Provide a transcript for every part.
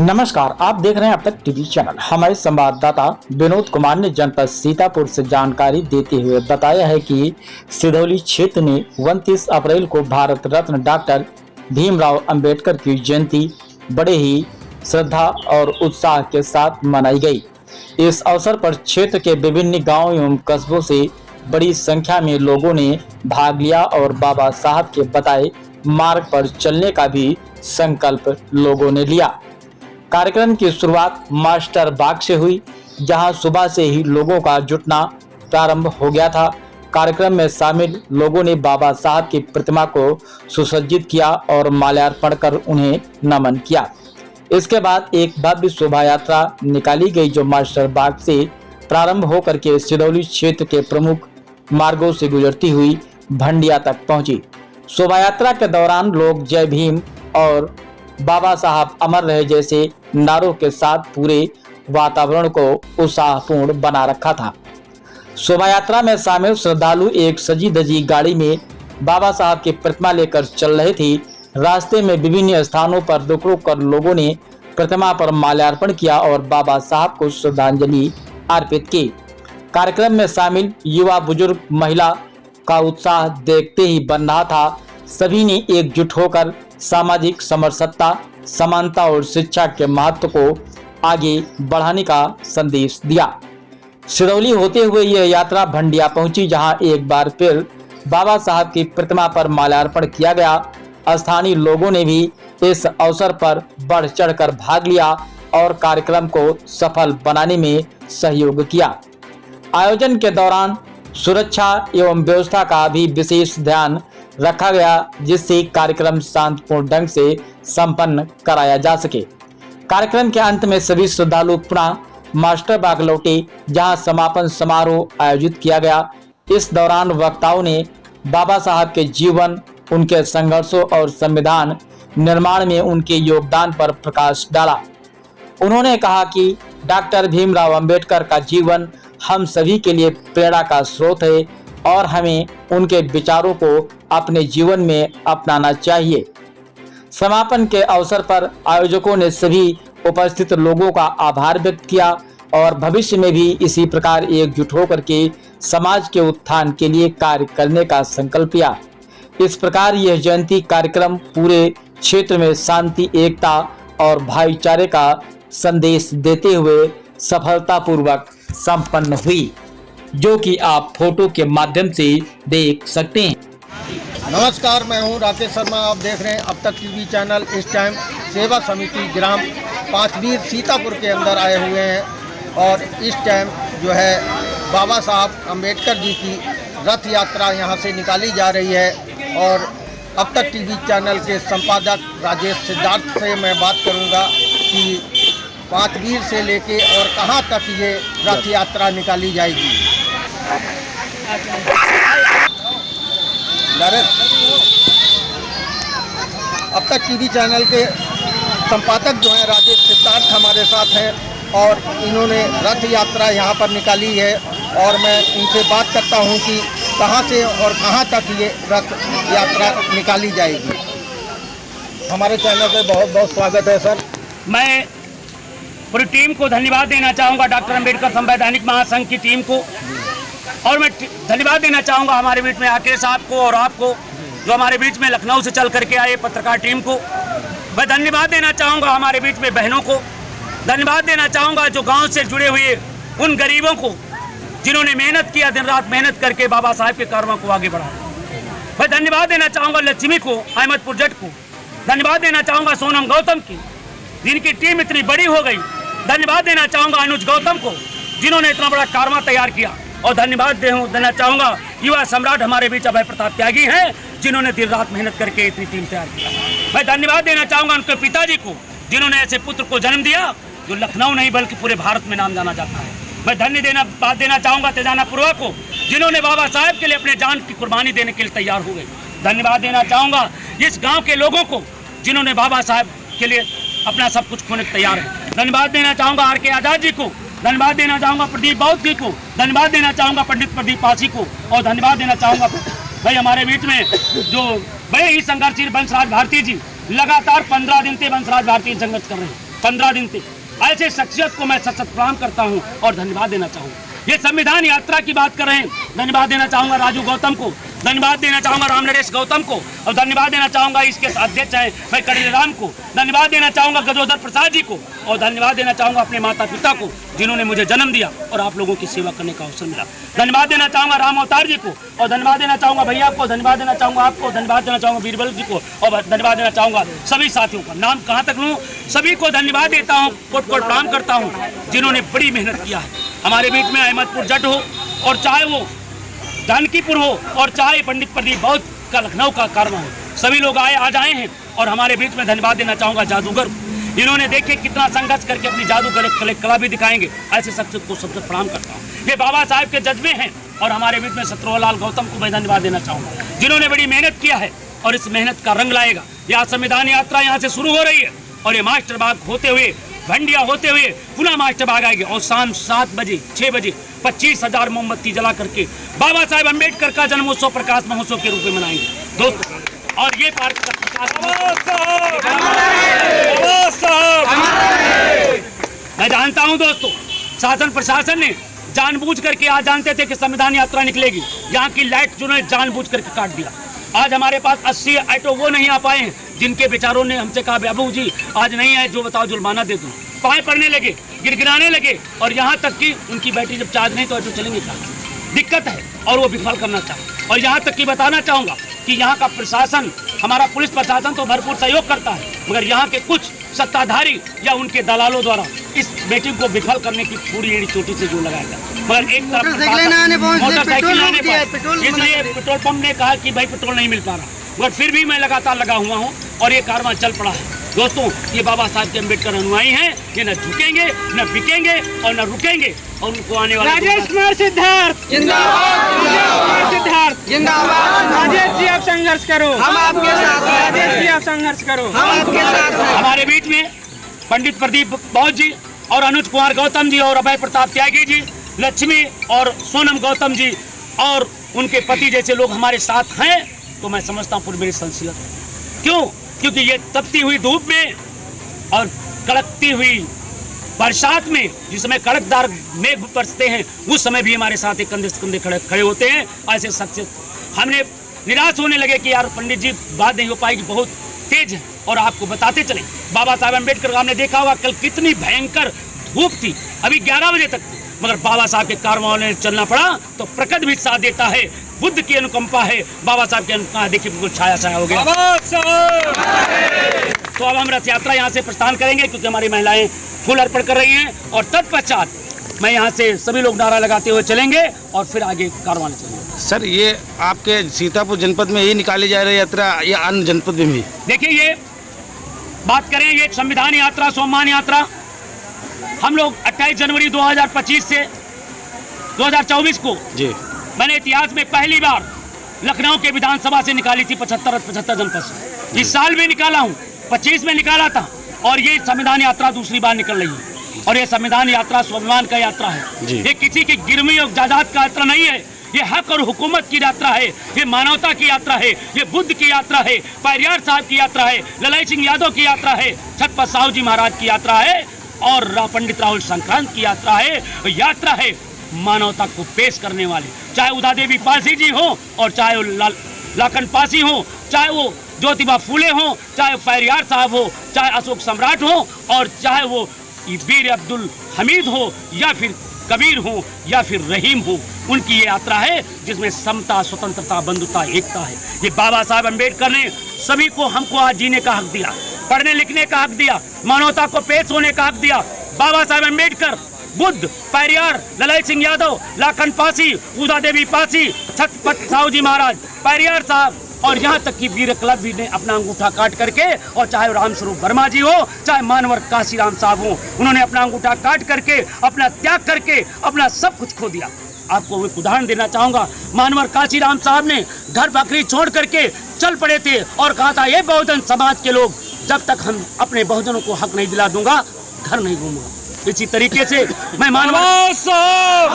नमस्कार, आप देख रहे हैं अब तक टीवी चैनल। हमारे संवाददाता विनोद कुमार ने जनपद सीतापुर से जानकारी देते हुए बताया है कि सिधौली क्षेत्र में 29 अप्रैल को भारत रत्न डॉक्टर भीमराव अंबेडकर की जयंती बड़े ही श्रद्धा और उत्साह के साथ मनाई गई। इस अवसर पर क्षेत्र के विभिन्न गाँव एवं कस्बों से बड़ी संख्या में लोगों ने भाग लिया और बाबा साहब के बताए मार्ग पर चलने का भी संकल्प लोगों ने लिया। कार्यक्रम की शुरुआत मास्टर बाग से हुई, जहां सुबह से ही लोगों का जुटना प्रारंभ हो गया था। कार्यक्रम में शामिल लोगों ने बाबा साहब की प्रतिमा को सुसज्जित किया और माल्यार्पण कर उन्हें नमन किया। इसके बाद एक भव्य शोभा यात्रा निकाली गई, जो मास्टर बाग से प्रारंभ होकर के सिधौली क्षेत्र के प्रमुख मार्गों से गुजरती हुई भंडिया तक पहुंची। शोभा यात्रा के दौरान लोग जय भीम और बाबा साहब अमर रहे जैसे नारों के साथ पूरे वातावरण को उत्साहपूर्ण बना रखा था। शोभा यात्रा में शामिल श्रद्धालु एक सजी धजी गाड़ी में बाबा साहब की प्रतिमा लेकर चल रहे थे। रास्ते में विभिन्न स्थानों पर रुक कर लोगों ने प्रतिमा पर माल्यार्पण किया और बाबा साहब को श्रद्धांजलि अर्पित की। कार्यक्रम में शामिल युवा, बुजुर्ग, महिला का उत्साह देखते ही बन रहा था। सभी ने एकजुट होकर सामाजिक समरसता, समानता और शिक्षा के महत्व को आगे बढ़ाने का संदेश दिया। सिधौली होते हुए यह यात्रा भंडिया पहुंची, जहां एक बार फिर बाबा साहब की प्रतिमा पर माल्यार्पण किया गया। स्थानीय लोगों ने भी इस अवसर पर बढ़ चढ़कर भाग लिया और कार्यक्रम को सफल बनाने में सहयोग किया। आयोजन के दौरान सुरक्षा एवं व्यवस्था का भी विशेष ध्यान रखा गया, जिससे कार्यक्रम शांतिपूर्ण ढंग से संपन्न कराया जा सके। कार्यक्रम के अंत में सभी श्रद्धालु पुनः मास्टर बाग लौटे, जहां समापन समारोह आयोजित किया गया। इस दौरान वक्ताओं ने बाबा साहब के जीवन, उनके संघर्षों और संविधान निर्माण में उनके योगदान पर प्रकाश डाला। उन्होंने कहा कि डॉक्टर भीमराव अंबेडकर का जीवन हम सभी के लिए प्रेरणा का स्रोत है और हमें उनके विचारों को अपने जीवन में अपनाना चाहिए। समापन के अवसर पर आयोजकों ने सभी उपस्थित लोगों का आभार व्यक्त किया और भविष्य में भी इसी प्रकार एकजुट होकर के समाज के उत्थान के लिए कार्य करने का संकल्प लिया। इस प्रकार यह जयंती कार्यक्रम पूरे क्षेत्र में शांति, एकता और भाईचारे का संदेश देते हुए सफलतापूर्वक संपन्न हुई, जो कि आप फोटो के माध्यम से देख सकते हैं। नमस्कार, मैं हूं राकेश शर्मा। आप देख रहे हैं अब तक टीवी चैनल। इस टाइम सेवा समिति ग्राम पांचवीर सीतापुर के अंदर आए हुए हैं और इस टाइम जो है बाबा साहब अंबेडकर जी की रथ यात्रा यहां से निकाली जा रही है। और अब तक टीवी चैनल के संपादक राजेश सिद्धार्थ से मैं बात करूंगा कि पांचवीर से लेके और कहां तक ये रथ यात्रा निकाली जाएगी। अब तक टीवी चैनल के संपादक जो हैं राजेश सिद्धार्थ हमारे साथ हैं और इन्होंने रथ यात्रा यहाँ पर निकाली है और मैं इनसे बात करता हूँ कि कहाँ से और कहाँ तक ये रथ यात्रा निकाली जाएगी। हमारे चैनल पे बहुत बहुत स्वागत है सर। मैं पूरी टीम को धन्यवाद देना चाहूँगा, डॉक्टर अंबेडकर संवैधानिक महासंघ की टीम को, और मैं धन्यवाद देना चाहूँगा हमारे बीच में आके साहब को और आपको, जो हमारे बीच में लखनऊ से चल करके आए पत्रकार टीम को। मैं धन्यवाद देना चाहूँगा हमारे बीच में बहनों को, धन्यवाद देना चाहूँगा जो गांव से जुड़े हुए उन गरीबों को जिन्होंने मेहनत किया, दिन रात मेहनत करके बाबा साहब के कार्यों को आगे बढ़ाया। मैं धन्यवाद देना चाहूँगा लक्ष्मी को, अहमदपुर जट को, धन्यवाद देना चाहूँगा सोनम गौतम की, जिनकी टीम इतनी बड़ी हो गई। धन्यवाद देना चाहूँगा अनुज गौतम को, जिन्होंने इतना बड़ा कारवा तैयार किया। और धन्यवाद देना चाहूँगा युवा सम्राट हमारे बीच अभय प्रताप त्यागी हैं, जिन्होंने दिन रात मेहनत करके इतनी टीम तैयार किया। मैं धन्यवाद देना चाहूँगा उनके पिताजी को, जिन्होंने ऐसे पुत्र को जन्म दिया जो लखनऊ नहीं बल्कि पूरे भारत में नाम जाना जाता है। मैं धन्यवाद देना चाहूँगा तेजाना पुरवा को, जिन्होंने बाबा साहब के लिए अपने जान की कुर्बानी देने के लिए तैयार हो गए। धन्यवाद देना चाहूँगा इस गाँव के लोगों को, जिन्होंने बाबा साहब के लिए अपना सब कुछ खोने को तैयार है। धन्यवाद देना चाहूँगा आर.के. आजाद जी को, धन्यवाद देना चाहूँगा प्रदीप बाउत जी को, धन्यवाद देना चाहूँगा पंडित प्रदीप पासी को, और धन्यवाद देना चाहूँगा भाई हमारे बीच में जो बड़े ही संघर्षशील बंसराज भारती जी, लगातार 15 दिन से बंसराज भारती संघर्ष कर रहे हैं। 15 दिन से। ऐसे शख्सियत को मैं सत प्रणाम करता हूँ और धन्यवाद देना चाहूँगा। ये संविधान यात्रा की बात कर रहे हैं, धन्यवाद देना चाहूँगा राजू गौतम को, धन्यवाद देना चाहूँगा राम नरेश गौतम को, और धन्यवाद देना चाहूँगा इसके अध्यक्ष हैं भाई कड़ील राम को, धन्यवाद देना चाहूँगा गजोधर प्रसाद जी को, और धन्यवाद देना चाहूँगा अपने माता पिता को जिन्होंने मुझे जन्म दिया और आप लोगों की सेवा करने का अवसर मिला। धन्यवाद देना चाहूँगा राम अवतार जी को, और धन्यवाद देना चाहूँगा भैया को, धन्यवाद देना चाहूँगा आपको, धन्यवाद देना चाहूँगा बीरबल जी को, और धन्यवाद देना चाहूँगा सभी साथियों का। नाम कहाँ तक लूँ, सभी को धन्यवाद देता हूँ, कोट कोट प्रणाम करता हूँ जिन्होंने बड़ी मेहनत किया है हमारे बीच में। अहमदपुर जट हो और चाहे वो जानकीपुर हो और चाहे पंडित प्रदीप बहुत का लखनऊ का कारवा हो, सभी लोग आज आए हैं और हमारे बीच में। धन्यवाद देना चाहूँगा जादूगर, इन्होंने देखे कितना संघर्ष करके अपनी जादू कला भी दिखाएंगे। ऐसे शख्स को सबसे प्रणाम करता हूँ। ये बाबा साहब के जज्बे हैं और हमारे बीच में शत्रुलाल गौतम को मैं धन्यवाद देना चाहूँगा जिन्होंने बड़ी मेहनत किया है और इस मेहनत का रंग लाएगा। यह संविधान यात्रा यहाँ से शुरू हो रही है और ये मास्टर बाग होते हुए भंडिया होते हुए पुनः मास्टर बाग आएगी और शाम 7 बजे 6 बजे 25,000 मोमबत्ती जला करके बाबा साहेब अम्बेडकर का जन्मोत्सव प्रकाश महोत्सव के रूप में मनाएंगे दोस्तों। और ये पार्क का मैं जानता हूं दोस्तों, शासन प्रशासन ने जानबूझ करके आज जानते थे कि संविधान यात्रा निकलेगी, यहाँ की लाइट जो जानबूझ करके काट दिया। आज हमारे पास 80 ऑटो वो नहीं आ पाए हैं जिनके बेचारों ने हमसे कहा बाबू जी आज नहीं है, जो बताओ जुर्माना दे दूं। पाए पड़ने लगे, गिड़गिड़ाने लगे, और यहाँ तक कि उनकी बैटरी जब चार्ज नहीं तो ऑटो चलेंगे कहाँ, दिक्कत है और वो विफल करना चाहते। और यहाँ तक कि बताना चाहूँगा कि यहाँ का प्रशासन, हमारा पुलिस प्रशासन तो भरपूर सहयोग करता है, मगर यहाँ के कुछ सत्ताधारी या उनके दलालों द्वारा इस मीटिंग को विफल करने की पूरी एड़ी चोटी से जोर लगाया गया। मगर एक तरफ मोटरसाइकिल आने पर इसलिए पेट्रोल पंप ने कहा कि भाई पेट्रोल नहीं मिल पा रहा, मगर फिर भी मैं लगातार लगा हुआ हूँ और ये कारवां चल पड़ा है। दोस्तों, ये बाबा साहब के अम्बेडकर अनुयायी हैं, ये न झुकेंगे न बिकेंगे और न रुकेंगे, और उनको आने वाले राजेश कुमार सिद्धार्थ जिंदाबाद, सिद्धार्थ जिंदाबाद। राजेश जी आप संघर्ष करो, हम आपके साथ हैं। राजेश जी आप संघर्ष करो, हम आपके साथ हैं। हमारे बीच में पंडित प्रदीप बौद्ध जी और अनुज कुमार गौतम जी और अभय प्रताप त्यागी जी, लक्ष्मी और सोनम गौतम जी और उनके पति जैसे लोग हमारे साथ हैं, तो मैं समझता हूँ पूरी मेरी संसीयत। क्यों? क्योंकि ये तपती हुई धूप में और कड़कती हुई बरसात में, जिस समय कड़कदार मेघ बरसते हैं, उस समय भी हमारे साथ एक कंधे से कंधे खड़े होते हैं। ऐसे शख्सियत हमने निराश होने लगे कि यार पंडित जी बात नहीं हो पाएगी, बहुत तेज है। और आपको बताते चले, बाबा साहब अम्बेडकर आपने देखा होगा कल कितनी भयंकर धूप थी, अभी 11 बजे तक थी, मगर बाबा साहब के कारवां ने चलना पड़ा तो प्रकृति भी साथ देता है, बुद्ध की अनुकंपा है, बाबा साहब की अनुकंपा देखिए बिल्कुल छाया छाया हो गया। तो अब हम रथ यात्रा यहाँ से प्रस्थान करेंगे क्योंकि हमारी महिलाएं फूल अर्पण कर रही हैं, और तत्पश्चात मैं यहाँ से सभी लोग नारा लगाते हुए चलेंगे और फिर आगे कारवां चलेंगे। सर, ये आपके सीतापुर जनपद में ही निकाली जा रही यात्रा या अन्य जनपद में भी? देखिए, ये बात करें, ये संविधान यात्रा सम्मान यात्रा हम लोग 28 जनवरी 2025 से 2024 को जी मैंने इतिहास में पहली बार लखनऊ के विधानसभा से निकाली थी 75 जनपद से। इस साल भी निकाला हूँ, 25 में निकाला था, और ये संविधान यात्रा दूसरी बार निकल रही है। और ये संविधान यात्रा स्वाभिमान का यात्रा है, ये किसी की गिरवी और जायदाद का यात्रा नहीं है, ये हक और हुकूमत की यात्रा है, ये मानवता की यात्रा है, ये बुद्ध की यात्रा है, पेरियार साहब की यात्रा है, ललाई सिंह यादव की यात्रा है, छत्रपति साहू जी महाराज की यात्रा है, और पंडित राहुल संक्रांत की यात्रा है। यात्रा है मानवता को पेश करने वाले, चाहे उदा देवी पासी जी हो और चाहे वो लाखन पासी हो, चाहे वो ज्योतिबा फूले हो, चाहे पेरियार साहब हो, चाहे अशोक सम्राट हो, और चाहे वो वीर अब्दुल हमीद हो, या फिर कबीर हो, या फिर रहीम हो। उनकी ये यात्रा है जिसमें समता, स्वतंत्रता, बंधुता, एकता है। ये बाबा साहब अम्बेडकर ने सभी को, हमको आज जीने का हक दिया, पढ़ने लिखने का हक दिया, मानवता को पेश होने का हक दिया। बाबा साहब अम्बेडकर, बुद्ध, पेरियार, ललाई सिंह यादव, लाखन पासी, उदा देवी पासी, छत्रपति साहू जी महाराज, पेरियार साहब, और यहाँ तक कि वीर क्लब भी ने अपना अंगूठा काट करके, और चाहे रामस्वरूप वर्मा जी हो, चाहे मानवर काशीराम साहब हो, उन्होंने अपना अंगूठा काट करके, अपना त्याग करके, अपना सब कुछ खो दिया। आपको एक उदाहरण देना चाहूँगा, मानवर काशीराम साहब ने घर बकरी छोड़ करके चल पड़े थे और कहा था, ये बहुजन समाज के लोग, जब तक हम अपने बहुजनों को हक नहीं दिला दूंगा, घर नहीं घूमूंगा। इसी तरीके से मैं मानवा साहब,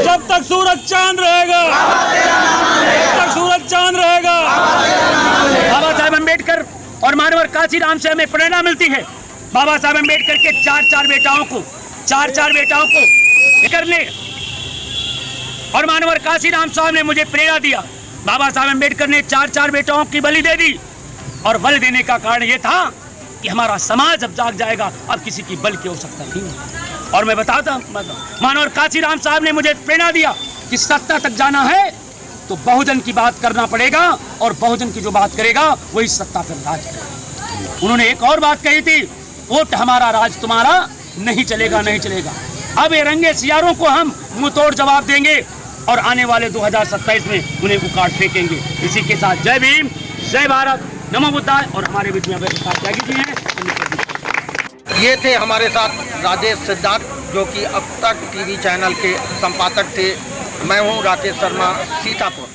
जब तक सूरज चांद रहेगा, जब तक सूरज चांद रहेगा, बाबा साहब अम्बेडकर और मानवर काशीराम से हमें प्रेरणा मिलती है। बाबा साहब अम्बेडकर के चार बेटाओं को ये करने, और मानवर काशीराम साहब ने मुझे प्रेरणा दिया। बाबा साहब अम्बेडकर ने चार बेटाओं की बलि दे दी, और बलि देने का कारण ये था कि हमारा समाज अब जाग जाएगा, अब किसी की बल की आवश्यकता नहीं है। और मैं बताता मानवर काशीराम साहब ने मुझे प्रेरणा दिया कि सत्ता तक जाना है तो बहुजन की बात करना पड़ेगा, और बहुजन की जो बात करेगा वही सत्ता पर राज करेगा। उन्होंने एक और बात कही थी, वोट हमारा राज तुम्हारा नहीं चलेगा। अब ये रंगे सियारों को हम मुंह तोड़ जवाब देंगे, और आने वाले 2027 में उन्हें उखाड़ फेंकेंगे। इसी के साथ जय भीम, जय भारत, नमो बुद्धाय। और हमारे बीच में त्यागी जी हैं। ये थे हमारे साथ राजेश सिद्धार्थ, जो कि अब तक टीवी चैनल के संपादक थे। मैं हूँ राकेश शर्मा, सीतापुर।